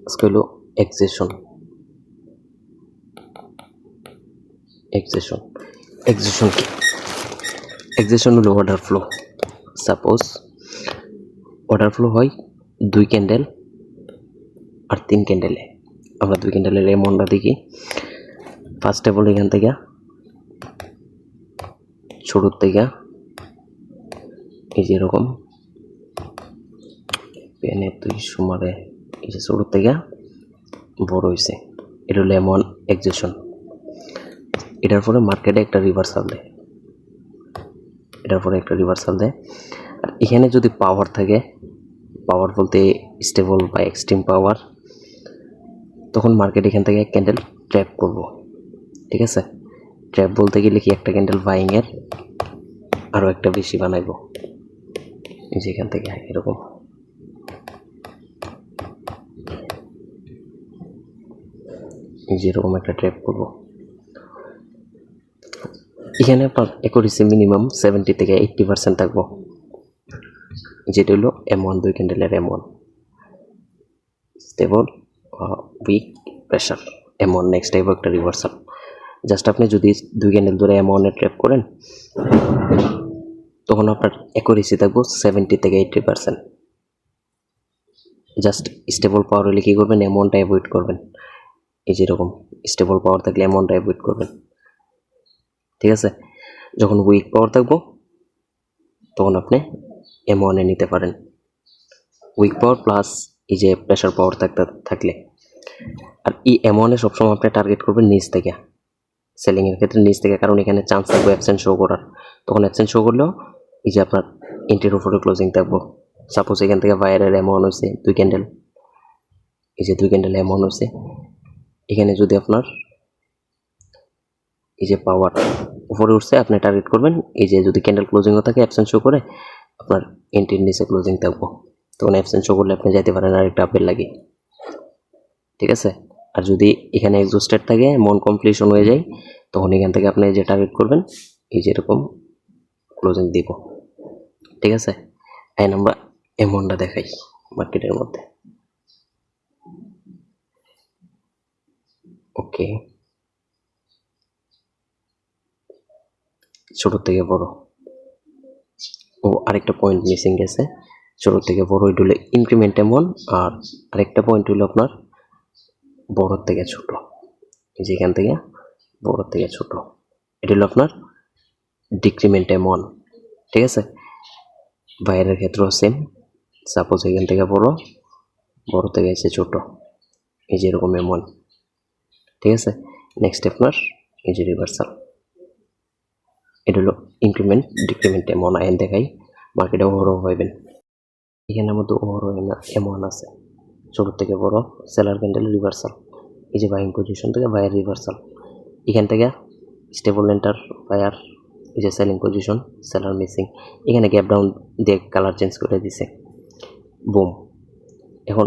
আজকে হলো accession. Accession কি? এক্সেশন হলো order flow. Suppose order flow হয় 2 ক্যান্ডেল আর 3 ক্যান্ডেলে। আমরা 2 ক্যান্ডেলের এমনটা দেখি। ফার্স্ট অফ অল এখান থেকে শুরুর থেকে এই যে এরকম পেনে তুই সুমারে এই যে শুরুর থেকে বড় হয়েছে, এটা হলো এমন এক্সেশন। এটার পরে মার্কেটে একটা রিভার্সাল দেয়, আর এখানে যদি পাওয়ার থাকে, পাওয়ার বলতে স্টেবল বা এক্সট্রিম পাওয়ার, তখন মার্কেট এখান থেকে ক্যান্ডেল ট্র্যাপ করব। ঠিক আছে, ট্র্যাপ বলতে গেলে কি একটা ক্যান্ডেল বাইংয়ের আরও একটা বেশি বানাইব, এই যে এখান থেকে এরকম যেরকম একটা ট্র্যাপ করব। এখানে আপনার অ্যাকুরেসি মিনিমাম 70 থেকে 80% থাকবো, যেটা হলো M1 2 ক্যান্ডেলের M1 stable weak pressure M1। Next type একটা রিভার্সাল। জাস্ট আপনি যদি 2 ক্যান্ডেল ধরে M1 এ ট্র্যাপ করেন, তখন আপনার অ্যাকুরেসি থাকবো 70 থেকে 80%। জাস্ট স্টেবল পাওয়ার হলে কী করবেন, M1টা অ্যাভয়েড করবেন। এই যেরকম স্টেবল পাওয়ার থাকলে M1টা অ্যাভয়েড করবেন। ঠিক আছে, যখন উইক পাওয়ার থাকবো তখন আপনি M1 এ নিতে পারেন। উইক পাওয়ার প্লাস এই যে প্রেশার পাওয়ার থাকলে। আর এই M1 এ সবসময় আপনি টার্গেট করবেন নিচ থেকে, সেলিংয়ের ক্ষেত্রে নিচ থেকে, কারণ এখানে চান্স থাকবে অ্যাবসেন্ট শো করার। তখন অ্যাবসেন্ট শো করলেও এই যে আপনার এন্ট্রির উপরে ক্লোজিং থাকবো। সাপোজ এখান থেকে বায়ারের M1 হয়েছে 2 ক্যান্ডেল, এই যে 2 ক্যান্ডেল M1 হয়েছে, এখানে যদি আপনার এই যে পাওয়ার উপরে উঠছে, আপনি টার্গেট করবেন এই যে যদি ক্যান্ডেল ক্লোজিংও থাকে অ্যাবসেন্ট শো করে, আপনার এন্ট্রির নিচে ক্লোজিং থাকবো। তখন অ্যাবসেন্ট শো করলে আপনি যাইতে পারেন আরেকটা আপেল লাগে। ঠিক আছে, আর যদি এখানে এক্সস্টেড থাকে, মন কমপ্লিশন হয়ে যায়, তখন এখান থেকে আপনি যে টার্গেট করবেন এই যেরকম ক্লোজিং দিব। ঠিক আছে, এখন আমরা এমনটা দেখাই মার্কেটের মধ্যে। ওকে, ছোট থেকে বড়, ও আরেকটা পয়েন্ট মিসিং গেছে। ছোট থেকে বড় এটা হলো ইনক্রিমেন্ট এমন, আর আরেকটা পয়েন্ট হলো আপনার বড় থেকে ছোট, যেখান থেকে বড় থেকে ছোট, এটা হলো আপনার ডিক্রিমেন্ট এমন। ঠিক আছে, বাইরের ক্ষেত্রেও সেম। সাপোজ এখান থেকে বড়, বড় থেকে এসে ছোট, এই যে এরকম এমন। ঠিক আছে, নেক্সট আপনার এই যে রিভার্সাল, এটা হলো ইনক্রিমেন্ট ডিক্রিমেন্ট এমন। আইন দেখাই মার্কেটে ওভারও হইবেন। এখানের মধ্যে ওভারও এমন আছে, ছোট থেকে বড় সেলার ক্যান্ডেল রিভার্সাল, এই যে বাইং পজিশন থেকে বায়ার রিভার্সাল, এখান থেকে স্টেবল এন্টার বায়ার, এই যে সেলিং পজিশন সেলার মিসিং, এখানে গ্যাপ ডাউন দিয়ে কালার চেঞ্জ করে দিছে, বুম। এখন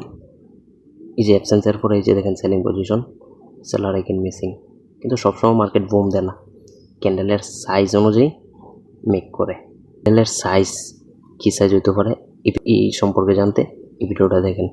এই যে অ্যাবসেন্সের পরে এই যে দেখেন সেলিং পজিশন সেলার এখানে মিসিং। কিন্তু সবসময় মার্কেট বুম দেয় না, ক্যান্ডেলের সাইজ অনুযায়ী মেক করে। ক্যান্ডেলের সাইজ কী সাইজ হইতে পারে এই সম্পর্কে জানতে এই ভিডিওটা দেখেন।